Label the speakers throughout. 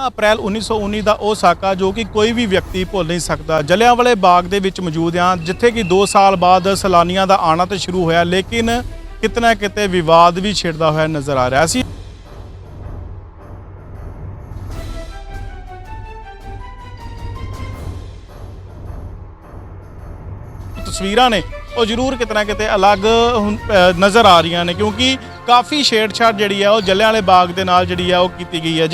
Speaker 1: ਅਪ੍ਰੈਲ 1919 ਦਾ ਉਹ ਸਾਕਾ ਜੋ ਕਿ ਕੋਈ ਵੀ ਵਿਅਕਤੀ ਭੁੱਲ ਨਹੀਂ ਸਕਦਾ। ਜਲਿਆਂਵਾਲੇ ਬਾਗ ਦੇ ਵਿੱਚ ਮੌਜੂਦ ਹਾਂ, ਜਿੱਥੇ ਕਿ 2 ਸਾਲ ਬਾਅਦ ਸੈਲਾਨੀਆਂ ਦਾ ਆਉਣਾ ਤਾਂ ਸ਼ੁਰੂ ਹੋਇਆ, ਲੇਕਿਨ ਕਿਤੇ ਨਾ ਕਿਤੇ ਵਿਵਾਦ ਵੀ ਛਿੜਦਾ ਹੋਇਆ ਨਜ਼ਰ ਆ ਰਿਹਾ ਸੀ। ਤਸਵੀਰਾਂ ਨੇ ਉਹ ਜ਼ਰੂਰ ਕਿਤੇ ਨਾ ਕਿਤੇ ਅਲੱਗ ਨਜ਼ਰ ਆ ਰਹੀਆਂ ਨੇ, ਕਿਉਂਕਿ ਕਾਫੀ ਛੇੜਛਾੜ ਜਿਹੜੀ ਹੈ ਉਹ ਜਲਿਆਂਵਾਲੇ ਬਾਗ ਦੇ ਨਾਲ ਜਿਹੜੀ ਹੈ ਉਹ ਕੀਤੀ ਗਈ ਹੈ।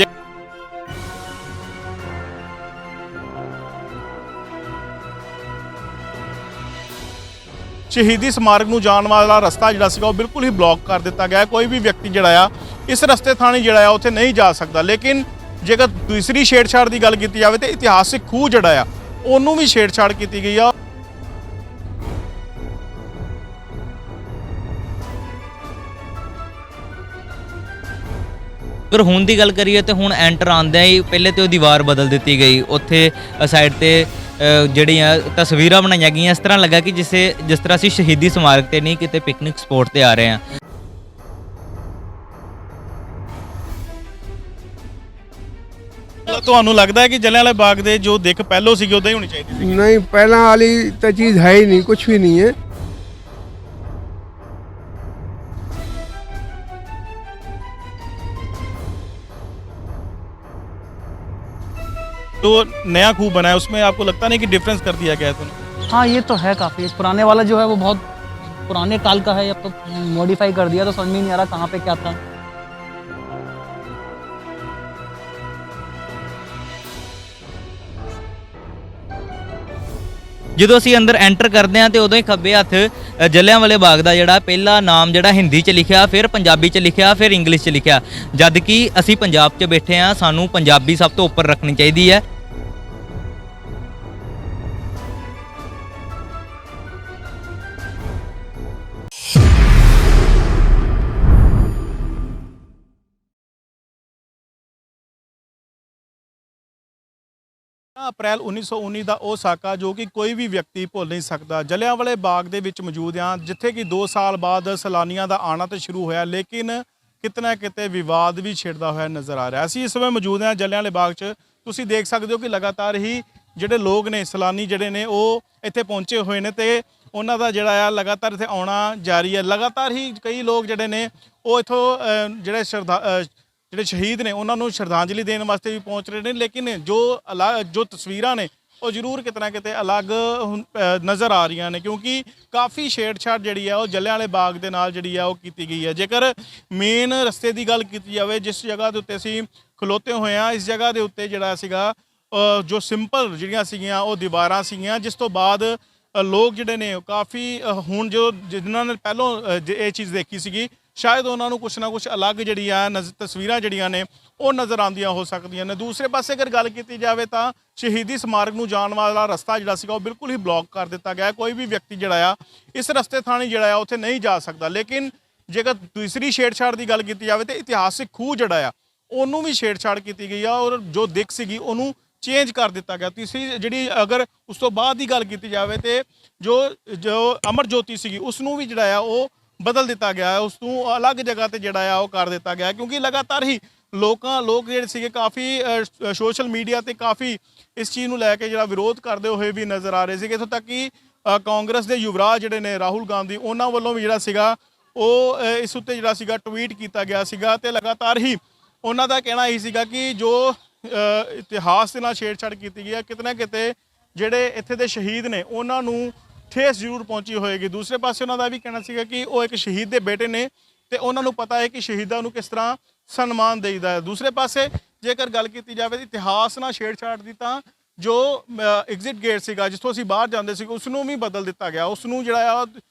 Speaker 1: ਸ਼ਹੀਦੀ ਸਮਾਰਕ ਨੂੰ ਜਾਣ ਵਾਲਾ ਰਸਤਾ ਜਿਹੜਾ ਸੀਗਾ ਉਹ ਬਿਲਕੁਲ ਹੀ ਬਲੌਕ ਕਰ ਦਿੱਤਾ ਗਿਆ। ਕੋਈ ਵੀ ਵਿਅਕਤੀ ਜਿਹੜਾ ਆ ਇਸ ਰਸਤੇ ਥਾਣੀ ਜਿਹੜਾ ਆ ਉੱਥੇ ਨਹੀਂ ਜਾ ਸਕਦਾ। ਲੇਕਿਨ ਜੇਕਰ ਦੂਸਰੀ ਛੇੜਛਾੜ ਦੀ ਗੱਲ ਕੀਤੀ ਜਾਵੇ ਤਾਂ ਇਤਿਹਾਸਿਕ ਖੂਹ ਜਿਹੜਾ ਆ ਉਹਨੂੰ ਵੀ ਛੇੜਛਾੜ ਕੀਤੀ ਗਈ ਆ।
Speaker 2: अगर हुण दी गल करिए तो हुण एंटर आंदे ही पहले तो दीवार बदल दी गई। उत्थे साइड ते ਜਿਹੜੀਆਂ ਤਸਵੀਰਾਂ ਬਣਾਈਆਂ ਗਈਆਂ, ਇਸ ਤਰ੍ਹਾਂ ਲੱਗਾ ਕਿ ਜਿਸ ਤਰ੍ਹਾਂ ਅਸੀਂ ਸ਼ਹੀਦੀ ਸਮਾਰਕ ਤੇ ਨਹੀਂ ਕਿਤੇ ਪਿਕਨਿਕ ਸਪੌਟ ਤੇ ਆ ਰਹੇ ਹਾਂ।
Speaker 1: ਤੁਹਾਨੂੰ ਲੱਗਦਾ ਹੈ ਕਿ ਜਲਿਆਂਵਾਲੇ ਬਾਗ ਦੇ ਜੋ ਦਿੱਖ ਪਹਿਲੋਂ ਸੀਗੀ ਉਦਾਂ ਹੀ ਹੋਣੀ ਚਾਹੀਦੀ ਸੀ?
Speaker 3: नहीं, पहला वाली तो चीज़ है ही नहीं, कुछ भी नहीं है।
Speaker 1: तो नया खूह बना है, उसमें आपको लगता नहीं कि डिफरेंस कर दिया गया है? तो
Speaker 4: हाँ, ये तो है काफ़ी। पुराने वाला जो है वो बहुत पुराने काल का है, अब तो मॉडिफाई कर दिया तो समझ में नहीं आ रहा कहाँ पे क्या था।
Speaker 2: ਜਦੋਂ ਅਸੀਂ ਅੰਦਰ ਐਂਟਰ ਕਰਦੇ ਹਾਂ ਤੇ ਉਦੋਂ ਹੀ ਖੱਬੇ ਹੱਥ ਜਲਿਆਂਵਾਲੇ ਬਾਗ ਦਾ ਜਿਹੜਾ ਪਹਿਲਾ ਨਾਮ ਜਿਹੜਾ ਹਿੰਦੀ 'ਚ ਲਿਖਿਆ, ਫਿਰ ਪੰਜਾਬੀ 'ਚ ਲਿਖਿਆ, ਫਿਰ ਇੰਗਲਿਸ਼ 'ਚ ਲਿਖਿਆ। ਜਦ ਕਿ ਅਸੀਂ ਪੰਜਾਬ 'ਚ ਬੈਠੇ ਹਾਂ, ਸਾਨੂੰ ਪੰਜਾਬੀ ਸਭ ਤੋਂ ਉੱਪਰ ਰੱਖਣੀ ਚਾਹੀਦੀ ਹੈ।
Speaker 1: ਅਪ੍ਰੈਲ 1919 ਦਾ ਉਹ ਸਾਕਾ ਜੋ ਕਿ ਕੋਈ ਵੀ ਵਿਅਕਤੀ ਭੁੱਲ ਨਹੀਂ ਸਕਦਾ। ਜਲਿਆਂਵਾਲੇ ਬਾਗ ਦੇ ਵਿੱਚ ਮੌਜੂਦ ਹਾਂ, ਜਿੱਥੇ ਕਿ 2 ਸਾਲ ਬਾਅਦ ਸੈਲਾਨੀਆਂ ਦਾ ਆਉਣਾ ਤਾਂ ਸ਼ੁਰੂ ਹੋਇਆ, ਲੇਕਿਨ ਕਿਤੇ ਨਾ ਕਿਤੇ ਵਿਵਾਦ ਵੀ ਛਿੜਦਾ ਹੋਇਆ ਨਜ਼ਰ ਆ ਰਿਹਾ। ਅਸੀਂ ਇਸ ਸਮੇਂ ਮੌਜੂਦ ਹਾਂ ਜਲਿਆਂਵਾਲੇ ਬਾਗ 'ਚ। ਤੁਸੀਂ ਦੇਖ ਸਕਦੇ ਹੋ ਕਿ ਲਗਾਤਾਰ ਹੀ ਜਿਹੜੇ ਲੋਕ ਨੇ, ਸੈਲਾਨੀ ਜਿਹੜੇ ਨੇ ਉਹ ਇੱਥੇ ਪਹੁੰਚੇ ਹੋਏ ਨੇ ਤੇ ਉਹਨਾਂ ਦਾ ਜਿਹੜਾ ਆ ਲਗਾਤਾਰ ਇੱਥੇ ਆਉਣਾ ਜਾਰੀ ਹੈ। ਲਗਾਤਾਰ ਹੀ ਕਈ ਲੋਕ ਜਿਹੜੇ ਨੇ ਉਹ ਇੱਥੋਂ ਜਿਹੜੇ ਸ਼ਹੀਦ ਨੇ ਉਹਨਾਂ ਨੂੰ ਸ਼ਰਧਾਂਜਲੀ ਦੇਣ ਵਾਸਤੇ ਵੀ ਪਹੁੰਚ ਰਹੇ ਨੇ, ਲੇਕਿਨ ਜੋ ਤਸਵੀਰਾਂ ਨੇ ਉਹ ਜ਼ਰੂਰ ਕਿਤੇ ਨਾ ਕਿਤੇ ਅਲੱਗ ਨਜ਼ਰ ਆ ਰਹੀਆਂ ਨੇ, ਕਿਉਂਕਿ ਕਾਫੀ ਛੇੜਛਾੜ ਜਿਹੜੀ ਆ ਉਹ ਜਲਿਆਂਵਾਲੇ ਬਾਗ ਦੇ ਨਾਲ ਜਿਹੜੀ ਆ ਉਹ ਕੀਤੀ ਗਈ ਹੈ। ਜੇਕਰ ਮੇਨ ਰਸਤੇ ਦੀ ਗੱਲ ਕੀਤੀ ਜਾਵੇ, ਜਿਸ ਜਗ੍ਹਾ ਦੇ ਉੱਤੇ ਅਸੀਂ ਖਲੋਤੇ ਹੋਏ ਹਾਂ, ਇਸ ਜਗ੍ਹਾ ਦੇ ਉੱਤੇ ਜਿਹੜਾ ਸੀਗਾ ਜੋ ਸਿੰਪਲ ਜਿਹੜੀਆਂ ਸੀਗੀਆਂ ਉਹ ਦੀਵਾਰਾਂ ਸੀਗੀਆਂ, ਜਿਸ ਤੋਂ ਬਾਅਦ ਲੋਕ ਜਿਹੜੇ ਨੇ ਕਾਫੀ ਹੁਣ ਜੋ ਜਿਨ੍ਹਾਂ ਨੇ ਪਹਿਲੋਂ ਇਹ ਚੀਜ਼ ਦੇਖੀ ਸੀਗੀ, ਸ਼ਾਇਦ ਉਹਨਾਂ ਨੂੰ ਕੁਛ ਨਾ ਕੁਛ ਅਲੱਗ ਜਿਹੜੀ ਆ ਤਸਵੀਰਾਂ ਜਿਹੜੀਆਂ ਨੇ ਉਹ ਨਜ਼ਰ ਆਉਂਦੀਆਂ ਹੋ ਸਕਦੀਆਂ ਨੇ। ਦੂਸਰੇ ਪਾਸੇ ਅਗਰ ਗੱਲ ਕੀਤੀ ਜਾਵੇ ਤਾਂ ਸ਼ਹੀਦੀ ਸਮਾਰਕ ਨੂੰ ਜਾਣ ਵਾਲਾ ਰਸਤਾ ਜਿਹੜਾ ਸੀਗਾ ਉਹ ਬਿਲਕੁਲ ਹੀ ਬਲੌਕ ਕਰ ਦਿੱਤਾ ਗਿਆ। ਕੋਈ ਵੀ ਵਿਅਕਤੀ ਜਿਹੜਾ ਆ ਇਸ ਰਸਤੇ ਥਾਣੀ ਜਿਹੜਾ ਆ ਉੱਥੇ ਨਹੀਂ ਜਾ ਸਕਦਾ। ਲੇਕਿਨ ਜੇਕਰ ਦੂਸਰੀ ਛੇੜਛਾੜ ਦੀ ਗੱਲ ਕੀਤੀ ਜਾਵੇ ਤਾਂ ਇਤਿਹਾਸਿਕ ਖੂਹ ਜਿਹੜਾ ਆ ਉਹਨੂੰ ਵੀ ਛੇੜਛਾੜ ਕੀਤੀ ਗਈ ਆ, ਔਰ ਜੋ ਦਿੱਖ ਸੀਗੀ ਉਹਨੂੰ ਚੇਂਜ ਕਰ ਦਿੱਤਾ ਗਿਆ। ਤੀਸਰੀ ਜਿਹੜੀ ਅਗਰ ਉਸ ਤੋਂ ਬਾਅਦ ਦੀ ਗੱਲ ਕੀਤੀ ਜਾਵੇ ਤੇ ਜੋ ਅਮਰ ਜੋਤੀ ਸੀਗੀ ਉਸ ਨੂੰ ਵੀ ਜਿਹੜਾ ਆ ਉਹ ਬਦਲ ਦਿੱਤਾ ਗਿਆ, ਉਸ ਨੂੰ ਅਲੱਗ ਜਗ੍ਹਾ ਤੇ ਜਿਹੜਾ ਆ ਉਹ ਕਰ ਦਿੱਤਾ ਗਿਆ, ਕਿਉਂਕਿ ਲਗਾਤਾਰ ਹੀ ਲੋਕ ਜਿਹੜੇ ਸੀਗੇ ਕਾਫੀ ਸੋਸ਼ਲ ਮੀਡੀਆ ਤੇ ਕਾਫੀ ਇਸ ਚੀਜ਼ ਨੂੰ ਲੈ ਕੇ ਜਿਹੜਾ ਵਿਰੋਧ ਕਰਦੇ ਹੋਏ ਵੀ ਨਜ਼ਰ ਆ ਰਹੇ ਸੀਗੇ। ਇੱਥੋਂ ਤੱਕ ਕਿ ਕਾਂਗਰਸ ਦੇ ਯੁਵਰਾਜ ਜਿਹੜੇ ਨੇ ਰਾਹੁਲ ਗਾਂਧੀ, ਉਹਨਾਂ ਵੱਲੋਂ ਵੀ ਜਿਹੜਾ ਸੀਗਾ ਉਹ ਇਸ ਉੱਤੇ ਜਿਹੜਾ ਸੀਗਾ ਟਵੀਟ ਕੀਤਾ ਗਿਆ ਸੀਗਾ ਤੇ ਲਗਾਤਾਰ ਹੀ ਉਹਨਾਂ ਦਾ ਕਹਿਣਾ ਇਹੀ ਸੀਗਾ ਕਿ ਜੋ ਇਤਿਹਾਸ ਦੇ ਨਾਲ ਛੇੜਛਾੜ ਕੀਤੀ ਗਈ ਹੈ, ਕਿਤੇ ਨਾ ਕਿਤੇ ਜਿਹੜੇ ਇੱਥੇ ਦੇ ਸ਼ਹੀਦ ਨੇ ਉਹਨਾਂ ਨੂੰ ਠੇਸ ਜ਼ਰੂਰ ਪਹੁੰਚੀ ਹੋਏਗੀ। ਦੂਸਰੇ ਪਾਸੇ ਉਹਨਾਂ ਦਾ ਵੀ ਕਹਿਣਾ ਸੀਗਾ ਕਿ ਉਹ ਇੱਕ ਸ਼ਹੀਦ ਦੇ ਬੇਟੇ ਨੇ ਤੇ ਉਹਨਾਂ ਨੂੰ ਪਤਾ ਹੈ ਕਿ ਸ਼ਹੀਦਾਂ ਨੂੰ ਕਿਸ ਤਰ੍ਹਾਂ ਸਨਮਾਨ ਦੇਈਦਾ ਹੈ। ਦੂਸਰੇ ਪਾਸੇ ਜੇਕਰ ਗੱਲ ਕੀਤੀ ਜਾਵੇ ਇਤਿਹਾਸ ਨਾਲ ਛੇੜਛਾੜ ਦੀ, ਤਾਂ ਜੋ ਐਗਜ਼ਿਟ ਗੇਟ ਸੀਗਾ ਜਿੱਥੋਂ ਅਸੀਂ ਬਾਹਰ ਜਾਂਦੇ ਸੀ ਉਸ ਨੂੰ ਵੀ ਬਦਲ ਦਿੱਤਾ ਗਿਆ। ਉਸ ਨੂੰ ਜਿਹੜਾ ਆ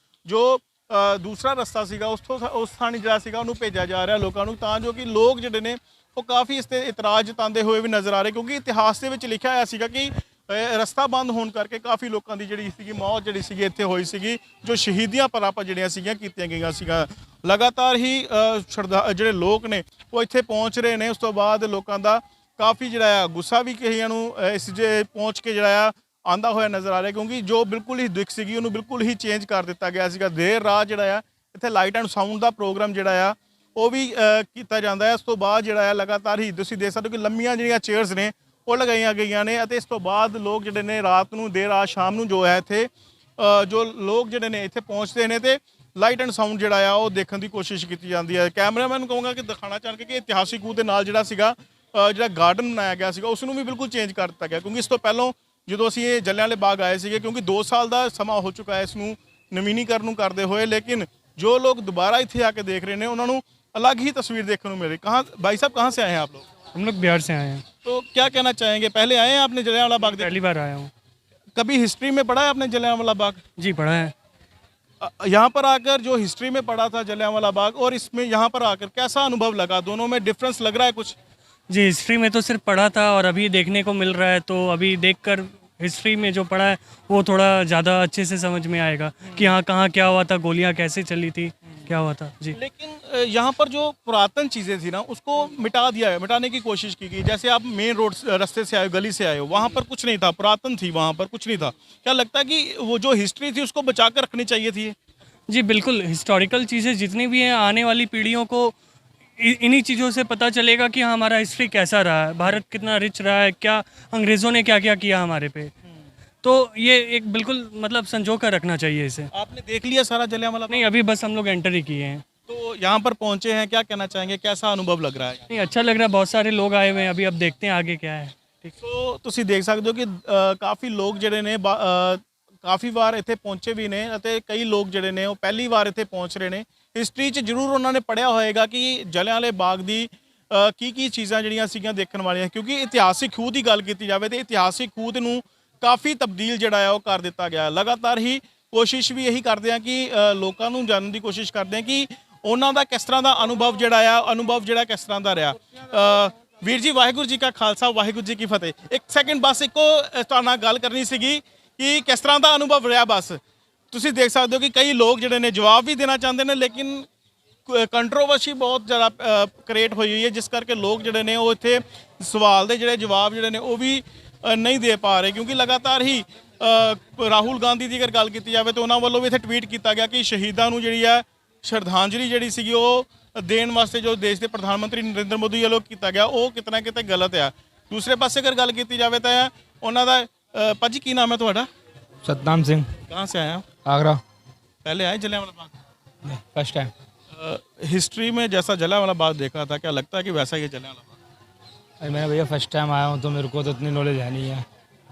Speaker 1: ਜੋ ਦੂਸਰਾ ਰਸਤਾ ਸੀਗਾ ਉਸ ਥਾਣੀ ਜਿਹੜਾ ਸੀਗਾ ਉਹਨੂੰ ਭੇਜਿਆ ਜਾ ਰਿਹਾ ਲੋਕਾਂ ਨੂੰ, ਤਾਂ ਜੋ ਕਿ ਲੋਕ ਜਿਹੜੇ ਨੇ ਉਹ ਕਾਫੀ ਇਸ 'ਤੇ ਇਤਰਾਜ਼ ਜਤਾਉਂਦੇ ਹੋਏ ਵੀ ਨਜ਼ਰ ਆ ਰਹੇ, ਕਿਉਂਕਿ ਇਤਿਹਾਸ ਦੇ ਵਿੱਚ ਲਿਖਿਆ ਹੋਇਆ ਸੀਗਾ ਕਿ ਰਸਤਾ ਬੰਦ ਹੋਣ ਕਰਕੇ ਕਾਫੀ ਲੋਕਾਂ ਦੀ ਜਿਹੜੀ ਸੀਗੀ ਮੌਤ ਜਿਹੜੀ ਸੀਗੀ ਇੱਥੇ ਹੋਈ ਸੀਗੀ, ਜੋ ਸ਼ਹੀਦੀਆਂ ਪ੍ਰਾਪਤ ਜਿਹੜੀਆਂ ਸੀਗੀਆਂ ਕੀਤੀਆਂ ਗਈਆਂ ਸੀਗਾ। ਲਗਾਤਾਰ ਹੀ ਜਿਹੜੇ ਲੋਕ ਨੇ ਉਹ ਇੱਥੇ ਪਹੁੰਚ ਰਹੇ ਨੇ। ਉਸ ਤੋਂ ਬਾਅਦ ਲੋਕਾਂ ਦਾ ਕਾਫੀ ਜਿਹੜਾ ਆ ਗੁੱਸਾ ਵੀ ਕਈਆਂ ਨੂੰ ਇਸ ਜੇ ਪਹੁੰਚ ਕੇ ਜਿਹੜਾ ਆ ਆਂਦਾ ਹੋਇਆ ਨਜ਼ਰ ਆ ਰਿਹਾ, ਕਿਉਂਕਿ ਜੋ ਬਿਲਕੁਲ ਹੀ ਦਿੱਖ ਸੀਗੀ ਉਹਨੂੰ ਬਿਲਕੁਲ ਹੀ ਚੇਂਜ ਕਰ ਦਿੱਤਾ ਗਿਆ ਸੀਗਾ। ਦੇਰ ਰਾਤ ਜਿਹੜਾ ਆ ਇੱਥੇ ਲਾਈਟ ਐਂਡ ਸਾਊਂਡ ਦਾ ਪ੍ਰੋਗਰਾਮ ਜਿਹੜਾ ਆ ਉਹ ਵੀ ਕੀਤਾ ਜਾਂਦਾ ਹੈ। ਇਸ ਤੋਂ ਬਾਅਦ ਜਿਹੜਾ ਹੈ ਲਗਾਤਾਰ ਹੀ ਤੁਸੀਂ ਦੇਖ ਸਕਦੇ ਹੋ ਕਿ ਲੰਮੀਆਂ ਜਿਹੜੀਆਂ ਚੇਅਰਸ ਨੇ ਉਹ ਲਗਾਈਆਂ ਗਈਆਂ ਨੇ ਅਤੇ ਇਸ ਤੋਂ ਬਾਅਦ ਲੋਕ ਜਿਹੜੇ ਨੇ ਰਾਤ ਨੂੰ ਦੇਰ ਰਾਤ ਸ਼ਾਮ ਨੂੰ ਜੋ ਹੈ ਇੱਥੇ ਜੋ ਲੋਕ ਜਿਹੜੇ ਨੇ ਇੱਥੇ ਪਹੁੰਚਦੇ ਨੇ ਤੇ ਲਾਈਟ ਐਂਡ ਸਾਊਂਡ ਜਿਹੜਾ ਆ ਉਹ ਦੇਖਣ ਦੀ ਕੋਸ਼ਿਸ਼ ਕੀਤੀ ਜਾਂਦੀ ਹੈ। ਕੈਮਰਾਮੈਨ ਨੂੰ ਕਹੂੰਗਾ ਕਿ ਦਿਖਾਣਾ ਚਾਹੁੰਦੇ ਕਿ ਇਤਿਹਾਸਿਕ ਖੂਹ ਦੇ ਨਾਲ ਜਿਹੜਾ ਸੀਗਾ ਜਿਹੜਾ ਗਾਰਡਨ ਬਣਾਇਆ ਗਿਆ ਸੀਗਾ ਉਸ ਨੂੰ ਵੀ ਬਿਲਕੁਲ ਚੇਂਜ ਕਰ ਦਿੱਤਾ ਗਿਆ, ਕਿਉਂਕਿ ਇਸ ਤੋਂ ਪਹਿਲਾਂ ਜਦੋਂ ਅਸੀਂ ਇਹ ਜਲਿਆਂਵਾਲੇ ਬਾਗ ਆਏ ਸੀਗੇ, ਕਿਉਂਕਿ 2 ਸਾਲ ਦਾ ਸਮਾਂ ਹੋ ਚੁੱਕਾ ਹੈ ਇਸ ਨੂੰ ਨਵੀਨੀਕਰਨ ਨੂੰ ਕਰਦੇ ਹੋਏ, ਲੇਕਿन जो लोग दोबारा इतने आके देख रहे हैं उन्होंने अलग ही तस्वीर देखने को मिली। कहाँ भाई साहब कहाँ से आए हैं आप लोग?
Speaker 5: हम लोग बिहार से आए हैं।
Speaker 1: तो क्या कहना चाहेंगे, पहले आए हैं आपने जलियांवाला बाग?
Speaker 5: पहली बार आया हूँ।
Speaker 1: कभी हिस्ट्री में पढ़ा है आपने जलियांवाला बाग?
Speaker 5: जी पढ़ा है।
Speaker 1: यहाँ पर आकर जो हिस्ट्री में पढ़ा था जलियांवाला बाग और इसमें यहाँ पर आकर कैसा अनुभव लगा? दोनों में डिफरेंस लग रहा है कुछ?
Speaker 5: जी हिस्ट्री में तो सिर्फ पढ़ा था और अभी देखने को मिल रहा है, तो अभी देखकर हिस्ट्री में जो पढ़ा है वो थोड़ा ज़्यादा अच्छे से समझ में आएगा कि हाँ कहाँ क्या हुआ था, गोलियाँ कैसे चली थी, क्या हुआ था। जी
Speaker 1: लेकिन यहाँ पर जो पुरातन चीज़ें थी ना उसको मिटा दिया है, मिटाने की कोशिश की गई। जैसे आप मेन रोड रास्ते से आए, गली से आए हो, वहाँ पर कुछ नहीं था, पुरातन थी, वहाँ पर कुछ नहीं था। क्या लगता है कि वो जो हिस्ट्री थी उसको बचा कर रखनी चाहिए थी?
Speaker 5: जी बिल्कुल, हिस्टोरिकल चीज़ें जितनी भी हैं आने वाली पीढ़ियों को इन्हीं चीज़ों से पता चलेगा कि हाँ हमारा हिस्ट्री कैसा रहा है, भारत कितना रिच रहा है, क्या अंग्रेज़ों ने क्या क्या किया हमारे पे। तो ये एक बिल्कुल मतलब संजो कर रखना चाहिए इसे।
Speaker 1: आपने देख लिया सारा जलियांवाला?
Speaker 5: नहीं, अभी बस हम लोग एंटर ही किए हैं।
Speaker 1: तो यहाँ पर पहुँचे हैं, क्या कहना चाहेंगे, कैसा अनुभव लग रहा है?
Speaker 5: नहीं अच्छा लग रहा है, बहुत सारे लोग आए हुए हैं, अभी अब देखते हैं आगे क्या है।
Speaker 1: तो ਤੁਸੀਂ ਦੇਖ ਸਕਦੇ ਹੋ ਕਿ ਕਾਫੀ ਲੋਕ ਜਿਹੜੇ ਨੇ ਕਾਫੀ ਵਾਰ ਇੱਥੇ ਪਹੁੰਚੇ ਵੀ ਨੇ ਅਤੇ ਕਈ ਲੋਕ ਜਿਹੜੇ ਨੇ ਉਹ ਪਹਿਲੀ ਵਾਰ ਇੱਥੇ ਪਹੁੰਚ ਰਹੇ ਨੇ। ਹਿਸਟਰੀ 'ਚ ਜ਼ਰੂਰ ਉਹਨਾਂ ਨੇ ਪੜ੍ਹਿਆ ਹੋਏਗਾ ਕਿ ਜਲਿਆਂਵਾਲੇ ਬਾਗ ਦੀ ਕੀ ਚੀਜ਼ਾਂ ਜਿਹੜੀਆਂ ਸੀਗੀਆਂ ਦੇਖਣ ਵਾਲੀਆਂ, ਕਿਉਂਕਿ ਇਤਿਹਾਸਿਕ ਖੂਹ ਦੀ ਗੱਲ ਕੀਤੀ ਜਾਵੇ ਤੇ ਇਤਿਹਾਸਿਕ ਖੂਹ ਨੂੰ ਕਾਫੀ ਤਬਦੀਲ ਜਿਹੜਾ ਆ ਉਹ ਕਰ ਦਿੱਤਾ ਗਿਆ। ਲਗਾਤਾਰ ਹੀ ਕੋਸ਼ਿਸ਼ ਵੀ ਇਹੀ ਕਰਦੇ ਆ ਕਿ ਲੋਕਾਂ ਨੂੰ ਜਾਣਨ ਦੀ ਕੋਸ਼ਿਸ਼ ਕਰਦੇ ਆ ਕਿ ਉਹਨਾਂ ਦਾ ਕਿਸ ਤਰ੍ਹਾਂ ਦਾ ਅਨੁਭਵ ਜਿਹੜਾ ਕਿਸ ਤਰ੍ਹਾਂ ਦਾ ਰਿਹਾ। ਵੀਰ ਜੀ ਵਾਹਿਗੁਰੂ ਜੀ ਕਾ ਖਾਲਸਾ ਵਾਹਿਗੁਰੂ ਜੀ ਕੀ ਫਤਿਹ। ਇੱਕ ਸੈਕਿੰਡ ਬਸ ਇੱਕੋ ਤੁਹਾਡੇ ਨਾਲ ਗੱਲ ਕਰਨੀ ਸੀਗੀ ਕਿ ਕਿਸ ਤਰ੍ਹਾਂ ਦਾ ਅਨੁਭਵ ਰਿਹਾ। ਬਸ ਤੁਸੀਂ ਦੇਖ ਸਕਦੇ ਹੋ ਕਿ ਕਈ ਲੋਕ ਜਿਹੜੇ ਨੇ ਜਵਾਬ ਵੀ ਦੇਣਾ ਚਾਹੁੰਦੇ ਨੇ, ਲੇਕਿਨ ਕੰਟਰੋਵਰਸੀ ਬਹੁਤ ਜ਼ਿਆਦਾ ਕ੍ਰੀਏਟ ਹੋਈ ਹੈ, ਜਿਸ ਕਰਕੇ ਲੋਕ ਜਿਹੜੇ ਨੇ ਉਹ ਇੱਥੇ ਸਵਾਲ ਦੇ ਜਿਹੜੇ ਜਵਾਬ ਜਿਹੜੇ ਨੇ ਉਹ ਵੀ ਨਹੀਂ ਦੇ ਪਾ ਰਹੇ। ਕਿਉਂਕਿ ਲਗਾਤਾਰ ਹੀ ਰਾਹੁਲ ਗਾਂਧੀ ਦੀ ਅਗਰ ਗੱਲ ਕੀਤੀ ਜਾਵੇ ਤਾਂ ਉਹਨਾਂ ਵੱਲੋਂ ਵੀ ਇੱਥੇ ਟਵੀਟ ਕੀਤਾ ਗਿਆ ਕਿ ਸ਼ਹੀਦਾਂ ਨੂੰ ਜਿਹੜੀ ਆ ਸ਼ਰਧਾਂਜਲੀ ਜਿਹੜੀ ਸੀਗੀ ਉਹ ਦੇਣ ਵਾਸਤੇ ਜੋ ਦੇਸ਼ ਦੇ ਪ੍ਰਧਾਨ ਮੰਤਰੀ ਨਰਿੰਦਰ ਮੋਦੀ ਵੱਲੋਂ ਕੀਤਾ ਗਿਆ ਉਹ ਕਿਤਨਾ ਕਿਤੇ ਗਲਤ ਆ। ਦੂਸਰੇ ਪਾਸੇ ਅਗਰ ਗੱਲ ਕੀਤੀ ਜਾਵੇ ਤਾਂ ਉਹਨਾਂ ਦਾ ਭਾਜੀ ਕੀ ਨਾਮ ਹੈ ਤੁਹਾਡਾ?
Speaker 6: सतनाम सिंह।
Speaker 1: कहाँ से आए आप?
Speaker 6: आगरा।
Speaker 1: पहले आए Jallianwala Bagh?
Speaker 6: First time.
Speaker 1: History में जैसा जलियांवाला बाग देखा था, क्या लगता है कि वैसा ही जलियांवाला बाग?
Speaker 6: मैं भैया फर्स्ट टाइम आया हूँ तो मेरे को तो इतनी नॉलेज है नहीं है।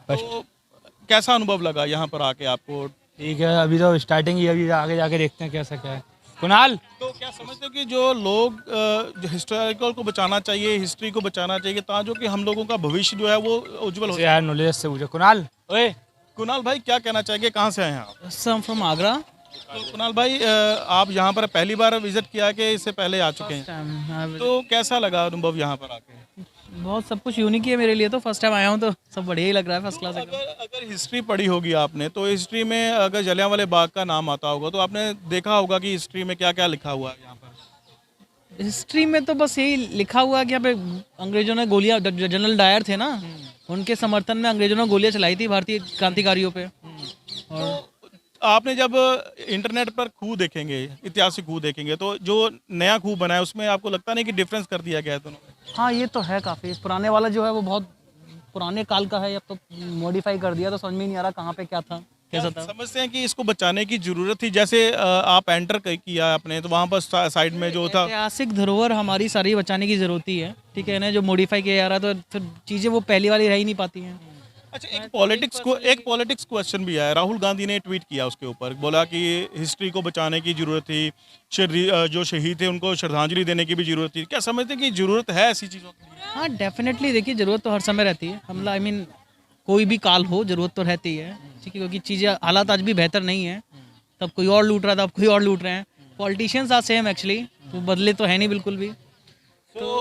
Speaker 1: तो कैसा अनुभव लगा यहाँ पर आके आपको?
Speaker 6: ठीक है, अभी तो स्टार्टिंग ही, अभी आगे जाके देखते हैं कैसा क्या है। कुणाल
Speaker 1: तो क्या समझते हो कि जो लोग हिस्टोरिकल को बचाना चाहिए, हिस्ट्री को बचाना चाहिए ताकि कि हम लोगों का भविष्य जो है वो उज्जवल हो?
Speaker 6: यार नॉलेज से पूछो। कुणाल ओए।
Speaker 1: कुणाल भाई क्या कहना चाहेंगे, कहाँ से आए हैं आप?
Speaker 4: सम फ्रॉम आगरा।
Speaker 1: तो कुणाल भाई आप यहाँ पर पहली बार विजिट किया कि इससे पहले आ चुके हैं? तो कैसा लगा अनुभव यहाँ पर आके?
Speaker 4: बहुत सब कुछ यूनिक है मेरे लिए, तो फर्स्ट टाइम आया हूँ तो सब बढ़िया ही लग रहा है, फर्स्ट क्लास।
Speaker 1: अगर हिस्ट्री पढ़ी होगी आपने तो हिस्ट्री में अगर जलियांवाले बाग का नाम आता होगा तो आपने देखा होगा कि हिस्ट्री में क्या क्या लिखा हुआ है यहाँ पर?
Speaker 4: हिस्ट्री में तो बस यही लिखा हुआ है कि यहाँ पे अंग्रेजों ने गोलियां, जनरल डायर थे ना, उनके समर्थन में अंग्रेजों ने गोलियां चलाई थी भारतीय क्रांतिकारियों पे।
Speaker 1: तो आपने जब इंटरनेट पर खूह देखेंगे, ऐतिहासिक खूह देखेंगे, तो जो नया खूह बना है उसमें आपको लगता नहीं कि डिफरेंस कर दिया गया है दोनों?
Speaker 4: हाँ ये तो है काफ़ी, पुराने वाला जो है वो बहुत पुराने काल का है, अब तो मॉडिफाई कर दिया, तो समझ में नहीं आ रहा कहाँ पे क्या था, कैसा था।
Speaker 1: समझते हैं कि इसको बचाने की जरूरत थी? जैसे आप एंटर किया आपने तो वहाँ पर साइड में जो था
Speaker 4: ऐतिहासिक धरोहर हमारी सारी बचाने की जरूरत ही है, ठीक है ना। जो मॉडिफाई किया जा रहा है तो फिर चीज़ें वो पहली वाली रह ही नहीं पाती हैं।
Speaker 1: अच्छा, एक पॉलिटिक्स क्वेश्चन भी आया। राहुल गांधी ने ट्वीट किया उसके ऊपर, बोला कि हिस्ट्री को बचाने की जरूरत थी, जो शहीद थे उनको श्रद्धांजलि देने की भी जरूरत थी। क्या समझते हैं कि जरूरत है ऐसी चीज़ों की?
Speaker 4: हाँ डेफिनेटली, देखिए ज़रूरत तो हर समय रहती है, हम आई मीन कोई भी काल हो ज़रूरत तो रहती है, ठीक है, क्योंकि चीज़ें हालात आज भी बेहतर नहीं है। तब कोई और लूट रहा था, अब कोई और लूट रहे हैं। पॉलिटिशियंस आर सेम एक्चुअली, तो बदले तो है नहीं बिल्कुल भी।
Speaker 1: तो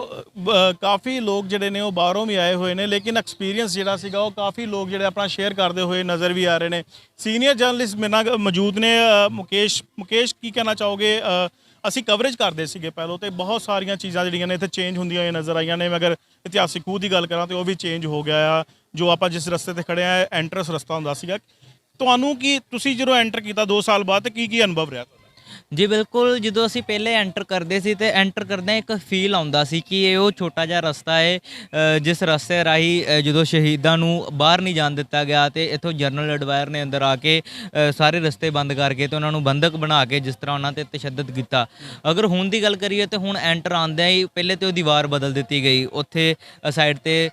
Speaker 1: काफ़ी लोग ਜਿਹੜੇ ਨੇ ਉਹ ਬਾਹਰੋਂ ਵੀ ਆਏ ਹੋਏ ਨੇ, ਲੇਕਿਨ ਐਕਸਪੀਰੀਅੰਸ ਜਿਹੜਾ ਸੀਗਾ ਉਹ ਕਾਫੀ ਲੋਕ ਜਿਹੜੇ ਆਪਣਾ ਸ਼ੇਅਰ ਕਰਦੇ ਹੋਏ ਨਜ਼ਰ ਵੀ ਆ ਰਹੇ ਨੇ। ਸੀਨੀਅਰ ਜਰਨਲਿਸਟ ਮੇਰੇ ਨਾਲ ਮੌਜੂਦ ਨੇ। ਮੁਕੇਸ਼ ਕੀ ਕਹਿਣਾ ਚਾਹੋਗੇ? ਅਸੀਂ ਕਵਰੇਜ ਕਰਦੇ ਸੀਗੇ ਪਹਿਲਾਂ ਤੇ ਬਹੁਤ ਸਾਰੀਆਂ ਚੀਜ਼ਾਂ ਜਿਹੜੀਆਂ ਨੇ ਇੱਥੇ ਚੇਂਜ ਹੁੰਦੀਆਂ ਹੋਈਆਂ ਨਜ਼ਰ ਆਈਆਂ ਨੇ। ਮਗਰ ਇਤਿਹਾਸਿਕ ਖੂਹ ਦੀ ਗੱਲ ਕਰਾਂ ਤੇ ਉਹ ਵੀ ਚੇਂਜ ਹੋ ਗਿਆ ਆ। ਜੋ ਆਪਾਂ ਜਿਸ ਰਸਤੇ ਤੇ ਖੜੇ ਆ ਐਂਟਰੈਂਸ ਰਸਤਾ ਹੁੰਦਾ ਸੀਗਾ, ਤੁਹਾਨੂੰ ਕੀ ਤੁਸੀਂ ਜਦੋਂ ਐਂਟਰ ਕੀਤਾ 2 ਸਾਲ ਬਾਅਦ ਤੇ ਕੀ ਅਨੁਭਵ ਰਿਹਾ ਤੁਹਾਡਾ?
Speaker 2: ਜੀ ਬਿਲਕੁਲ, ਜਦੋਂ ਅਸੀਂ ਪਹਿਲੇ ਐਂਟਰ ਕਰਦੇ ਸੀ ਤੇ ਐਂਟਰ ਕਰਦਿਆਂ ਇੱਕ ਫੀਲ ਆਉਂਦਾ ਸੀ ਕਿ ਇਹ ਉਹ ਛੋਟਾ ਜਿਹਾ ਰਸਤਾ ਹੈ ਜਿਸ ਰਸਤੇ ਰਾਹੀਂ ਜਦੋਂ ਸ਼ਹੀਦਾਂ ਨੂੰ ਬਾਹਰ ਨਹੀਂ ਜਾਣ ਦਿੱਤਾ ਗਿਆ ਤੇ ਇੱਥੋਂ ਜਨਰਲ ਐਡਵਾਇਰ ਨੇ ਅੰਦਰ ਆ ਕੇ ਸਾਰੇ ਰਸਤੇ ਬੰਦ ਕਰਕੇ ਤੇ ਉਹਨਾਂ ਨੂੰ ਬੰਦਕ ਬਣਾ ਕੇ ਜਿਸ ਤਰ੍ਹਾਂ ਉਹਨਾਂ ਤੇ ਤਸ਼ੱਦਦ ਕੀਤਾ। ਅਗਰ ਹੁਣ ਦੀ ਗੱਲ ਕਰੀਏ ਤੇ ਹੁਣ ਐਂਟਰ ਆਉਂਦਿਆਂ ਹੀ ਪਹਿਲੇ ਤੇ ਉਹ ਦੀਵਾਰ ਬਦਲ ਦਿੱਤੀ ਗਈ, ਉੱਥੇ ਸਾਈਡ ਤੇ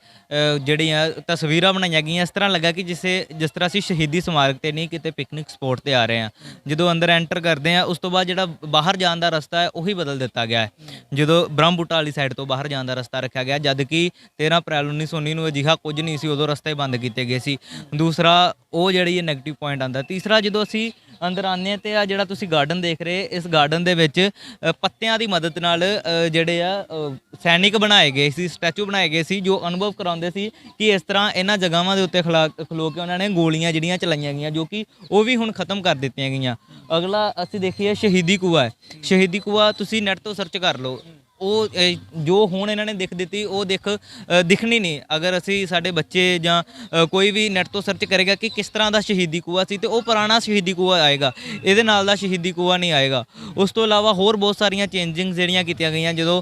Speaker 2: ਜਿਹੜੀਆਂ ਤਸਵੀਰਾਂ ਬਣਾਈਆਂ ਗਈਆਂ, ਇਸ ਤਰ੍ਹਾਂ ਲੱਗਾ ਕਿ ਜਿਸ ਤਰ੍ਹਾਂ ਅਸੀਂ ਸ਼ਹੀਦੀ ਸਮਾਰਕ ਤੇ ਨਹੀਂ ਕਿਤੇ ਪਿਕਨਿਕ ਸਪੋਟ ਤੇ ਆ ਰਹੇ ਹਾਂ। ਜਦੋਂ ਅੰਦਰ ਐਂਟਰ ਕਰਦੇ ਹਾਂ ਉਸ ਤੋਂ ਬਾਅਦ ਜਿਹੜਾ ਬਾਹਰ ਜਾਣ ਦਾ ਰਸਤਾ ਹੈ ਉਹੀ ਬਦਲ ਦਿੱਤਾ ਗਿਆ ਹੈ। ਜਦੋਂ ਬ੍ਰਹਮਬੁੱਟਾ ਵਾਲੀ ਸਾਈਡ ਤੋਂ ਬਾਹਰ ਜਾਣ ਦਾ ਰਸਤਾ ਰੱਖਿਆ ਗਿਆ, ਜਦ ਕਿ 13 ਅਪ੍ਰੈਲ 1919 ਨੂੰ ਅਜਿਹਾ ਕੁਝ ਨਹੀਂ ਸੀ, ਉਦੋਂ ਰਸਤੇ ਬੰਦ ਕੀਤੇ ਗਏ ਸੀ। ਦੂਸਰਾ ਉਹ ਜਿਹੜੀ ਇਹ ਨੈਗੇਟਿਵ ਪੁਆਇੰਟ ਆਉਂਦਾ। ਤੀਸਰਾ, ਜਦੋਂ ਅਸੀਂ ਅੰਦਰ ਆਉਂਦੇ ਹਾਂ ਤੇ ਆ ਜਿਹੜਾ ਤੁਸੀਂ ਗਾਰਡਨ ਦੇਖ ਰਹੇ, ਇਸ ਗਾਰਡਨ ਦੇ ਵਿੱਚ ਪੱਤਿਆਂ ਦੀ ਮਦਦ ਨਾਲ ਜਿਹੜੇ ਆ ਸੈਨਿਕ ਬਣਾਏ ਗਏ ਸੀ, ਸਟੈਚੂ ਬਣਾਏ ਗਏ ਸੀ, ਜੋ ਅਨੁਭਵ ਕਰਾਉਂਦੇ ਸੀ ਕਿ ਇਸ ਤਰ੍ਹਾਂ ਇਹਨਾਂ ਜਗ੍ਹਾਵਾਂ ਦੇ ਉੱਤੇ ਖਲੋ ਕੇ ਉਹਨਾਂ ਨੇ ਗੋਲੀਆਂ ਜਿਹੜੀਆਂ ਚਲਾਈਆਂ ਗਈਆਂ, ਜੋ ਕਿ ਉਹ ਵੀ ਹੁਣ ਖਤਮ ਕਰ ਦਿੱਤੀਆਂ ਗਈਆਂ। ਅਗਲਾ ਅਸੀਂ ਦੇਖੀਏ ਸ਼ਹੀਦੀ ਕੂਆ ਹੈ। ਸ਼ਹੀਦੀ ਕੂਆ ਤੁਸੀਂ ਨੈੱਟ ਤੋਂ ਸਰਚ ਕਰ ਲਓ, ਉਹ ਜੋ ਹੁਣ ਇਹਨਾਂ ਨੇ ਦਿੱਤੀ ਉਹ ਦਿਖਣੀ ਨਹੀਂ। ਅਗਰ ਅਸੀਂ ਸਾਡੇ ਬੱਚੇ ਜਾਂ ਕੋਈ ਵੀ ਨੈੱਟ ਤੋਂ ਸਰਚ ਕਰੇਗਾ ਕਿ ਕਿਸ ਤਰ੍ਹਾਂ ਦਾ ਸ਼ਹੀਦੀ ਕੂਆ ਸੀ ਤੇ ਉਹ ਪੁਰਾਣਾ ਸ਼ਹੀਦੀ ਕੂਆ ਆਏਗਾ, ਇਹਦੇ ਨਾਲ ਦਾ ਸ਼ਹੀਦੀ ਕੂਆ ਨਹੀਂ ਆਏਗਾ। ਉਸ ਤੋਂ ਇਲਾਵਾ ਹੋਰ ਬਹੁਤ ਸਾਰੀਆਂ ਚੇਂਜਿੰਗਸ ਜਿਹੜੀਆਂ ਕੀਤੀਆਂ ਗਈਆਂ। ਜਦੋਂ